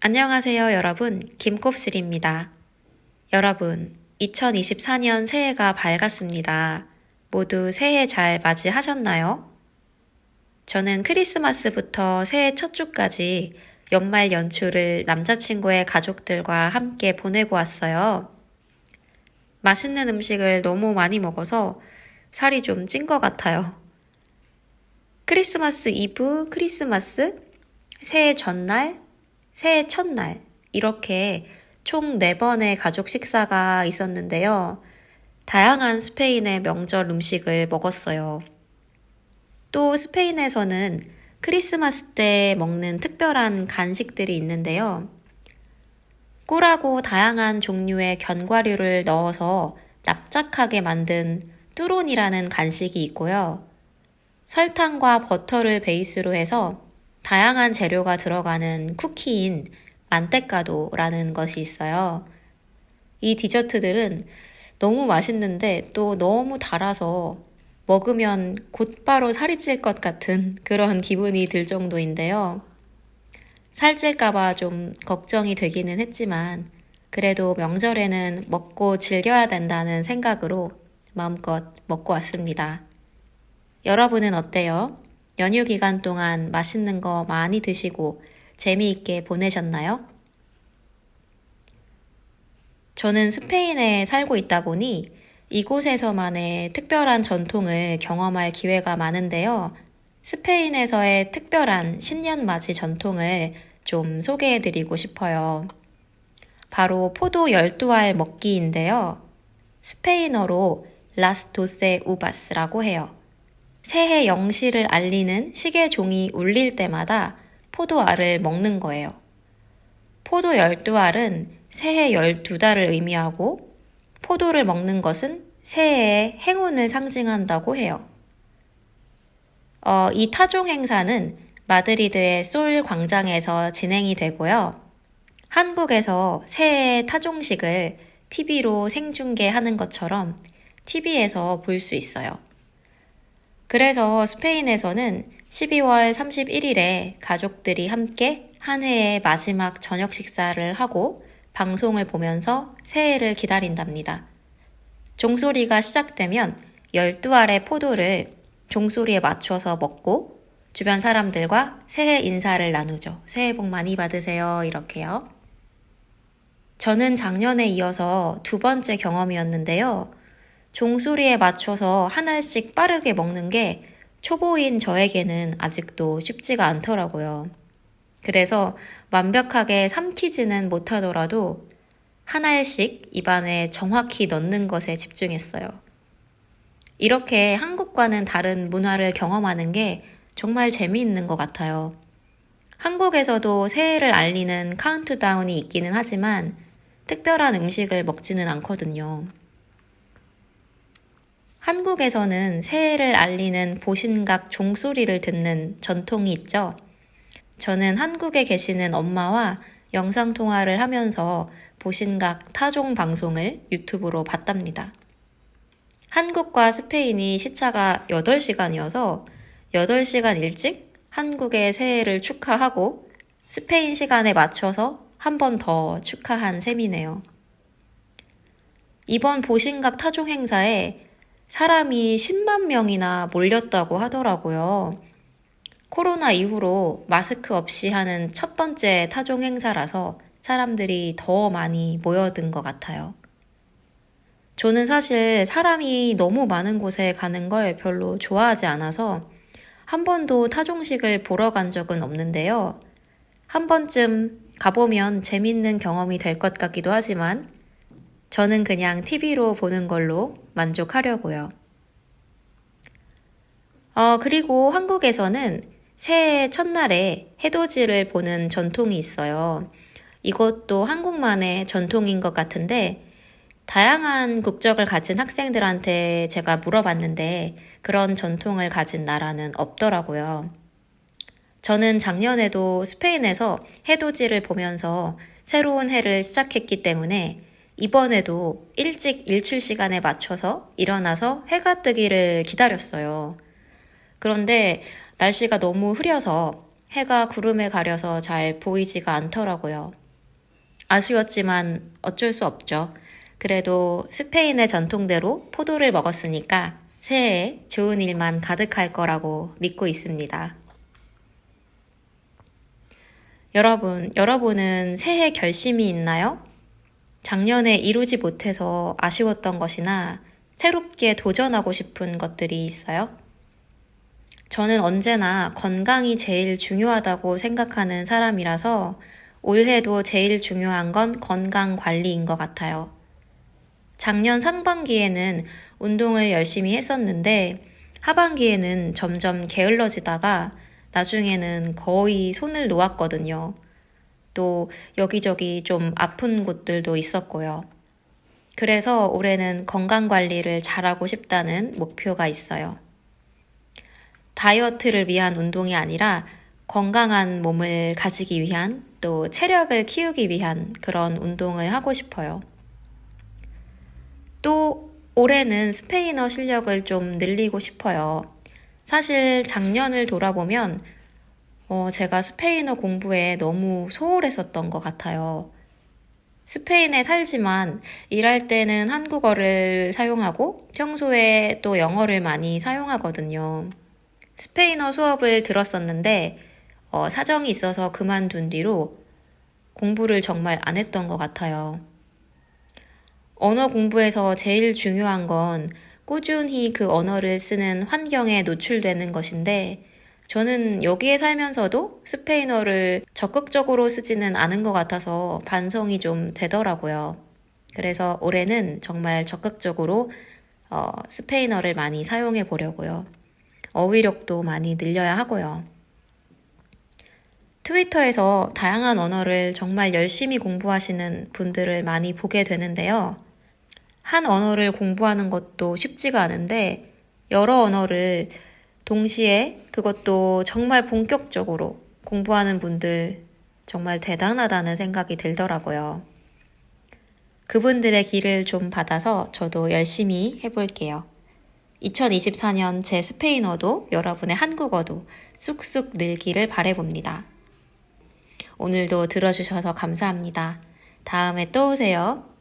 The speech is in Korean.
안녕하세요, 여러분. 김곱슬입니다. 여러분, 2024년 새해가 밝았습니다. 모두 새해 잘 맞이하셨나요? 저는 크리스마스부터 새해 첫 주까지 연말 연초를 남자친구의 가족들과 함께 보내고 왔어요. 맛있는 음식을 너무 많이 먹어서 살이 좀 찐 것 같아요. 크리스마스 이브, 크리스마스, 새해 전날, 새해 첫날 이렇게 총 4번의 가족 식사가 있었는데요. 다양한 스페인의 명절 음식을 먹었어요. 또 스페인에서는 크리스마스 때 먹는 특별한 간식들이 있는데요. 꿀하고 다양한 종류의 견과류를 넣어서 납작하게 만든 뚜론이라는 간식이 있고요. 설탕과 버터를 베이스로 해서 다양한 재료가 들어가는 쿠키인 만테카도라는 것이 있어요. 이 디저트들은 너무 맛있는데 또 너무 달아서 먹으면 곧바로 살이 찔 것 같은 그런 기분이 들 정도인데요. 살찔까봐 좀 걱정이 되기는 했지만 그래도 명절에는 먹고 즐겨야 된다는 생각으로 마음껏 먹고 왔습니다. 여러분은 어때요? 연휴 기간 동안 맛있는 거 많이 드시고 재미있게 보내셨나요? 저는 스페인에 살고 있다 보니 이곳에서만의 특별한 전통을 경험할 기회가 많은데요. 스페인에서의 특별한 신년 맞이 전통을 좀 소개해드리고 싶어요. 바로 포도 12알 먹기인데요. 스페인어로 라스 도세 우바스라고 해요. 새해 영시를 알리는 시계 종이 울릴 때마다 포도알을 먹는 거예요. 포도 12알은 새해 12달을 의미하고 포도를 먹는 것은 새해의 행운을 상징한다고 해요. 이 타종 행사는 마드리드의 솔 광장에서 진행이 되고요. 한국에서 새해 타종식을 TV로 생중계하는 것처럼 TV에서 볼 수 있어요. 그래서 스페인에서는 12월 31일에 가족들이 함께 한 해의 마지막 저녁 식사를 하고 방송을 보면서 새해를 기다린답니다. 종소리가 시작되면 12알의 포도를 종소리에 맞춰서 먹고 주변 사람들과 새해 인사를 나누죠. 새해 복 많이 받으세요. 이렇게요. 저는 작년에 이어서 2번째 경험이었는데요. 종소리에 맞춰서 하나씩 빠르게 먹는 게 초보인 저에게는 아직도 쉽지가 않더라고요. 그래서 완벽하게 삼키지는 못하더라도 하나씩 입안에 정확히 넣는 것에 집중했어요. 이렇게 한국과는 다른 문화를 경험하는 게 정말 재미있는 것 같아요. 한국에서도 새해를 알리는 카운트다운이 있기는 하지만 특별한 음식을 먹지는 않거든요. 한국에서는 새해를 알리는 보신각 종소리를 듣는 전통이 있죠. 저는 한국에 계시는 엄마와 영상통화를 하면서 보신각 타종 방송을 유튜브로 봤답니다. 한국과 스페인이 시차가 8시간이어서 8시간 일찍 한국의 새해를 축하하고 스페인 시간에 맞춰서 한 번 더 축하한 셈이네요. 이번 보신각 타종 행사에 사람이 10만 명이나 몰렸다고 하더라고요. 코로나 이후로 마스크 없이 하는 첫 번째 타종 행사라서 사람들이 더 많이 모여든 것 같아요. 저는 사실 사람이 너무 많은 곳에 가는 걸 별로 좋아하지 않아서 한 번도 타종식을 보러 간 적은 없는데요. 한 번쯤 가보면 재밌는 경험이 될 것 같기도 하지만 저는 그냥 TV로 보는 걸로 만족하려고요. 그리고 한국에서는 새해 첫날에 해돋이를 보는 전통이 있어요. 이것도 한국만의 전통인 것 같은데 다양한 국적을 가진 학생들한테 제가 물어봤는데 그런 전통을 가진 나라는 없더라고요. 저는 작년에도 스페인에서 해돋이를 보면서 새로운 해를 시작했기 때문에 이번에도 일찍 일출 시간에 맞춰서 일어나서 해가 뜨기를 기다렸어요. 그런데 날씨가 너무 흐려서 해가 구름에 가려서 잘 보이지가 않더라고요. 아쉬웠지만 어쩔 수 없죠. 그래도 스페인의 전통대로 포도를 먹었으니까 새해에 좋은 일만 가득할 거라고 믿고 있습니다. 여러분은 새해 결심이 있나요? 작년에 이루지 못해서 아쉬웠던 것이나 새롭게 도전하고 싶은 것들이 있어요? 저는 언제나 건강이 제일 중요하다고 생각하는 사람이라서 올해도 제일 중요한 건 건강 관리인 것 같아요. 작년 상반기에는 운동을 열심히 했었는데 하반기에는 점점 게을러지다가 나중에는 거의 손을 놓았거든요. 또 여기저기 좀 아픈 곳들도 있었고요. 그래서 올해는 건강 관리를 잘하고 싶다는 목표가 있어요. 다이어트를 위한 운동이 아니라 건강한 몸을 가지기 위한 또 체력을 키우기 위한 그런 운동을 하고 싶어요. 또 올해는 스페인어 실력을 좀 늘리고 싶어요. 사실 작년을 돌아보면 제가 스페인어 공부에 너무 소홀했었던 것 같아요. 스페인에 살지만 일할 때는 한국어를 사용하고 평소에 또 영어를 많이 사용하거든요. 스페인어 수업을 들었었는데 사정이 있어서 그만둔 뒤로 공부를 정말 안 했던 것 같아요. 언어 공부에서 제일 중요한 건 꾸준히 그 언어를 쓰는 환경에 노출되는 것인데 저는 여기에 살면서도 스페인어를 적극적으로 쓰지는 않은 것 같아서 반성이 좀 되더라고요. 그래서 올해는 정말 적극적으로 스페인어를 많이 사용해 보려고요. 어휘력도 많이 늘려야 하고요. 트위터에서 다양한 언어를 정말 열심히 공부하시는 분들을 많이 보게 되는데요. 한 언어를 공부하는 것도 쉽지가 않은데 여러 언어를 동시에 그것도 정말 본격적으로 공부하는 분들 정말 대단하다는 생각이 들더라고요. 그분들의 길을 좀 받아서 저도 열심히 해볼게요. 2024년 제 스페인어도 여러분의 한국어도 쑥쑥 늘기를 바라봅니다. 오늘도 들어주셔서 감사합니다. 다음에 또 오세요.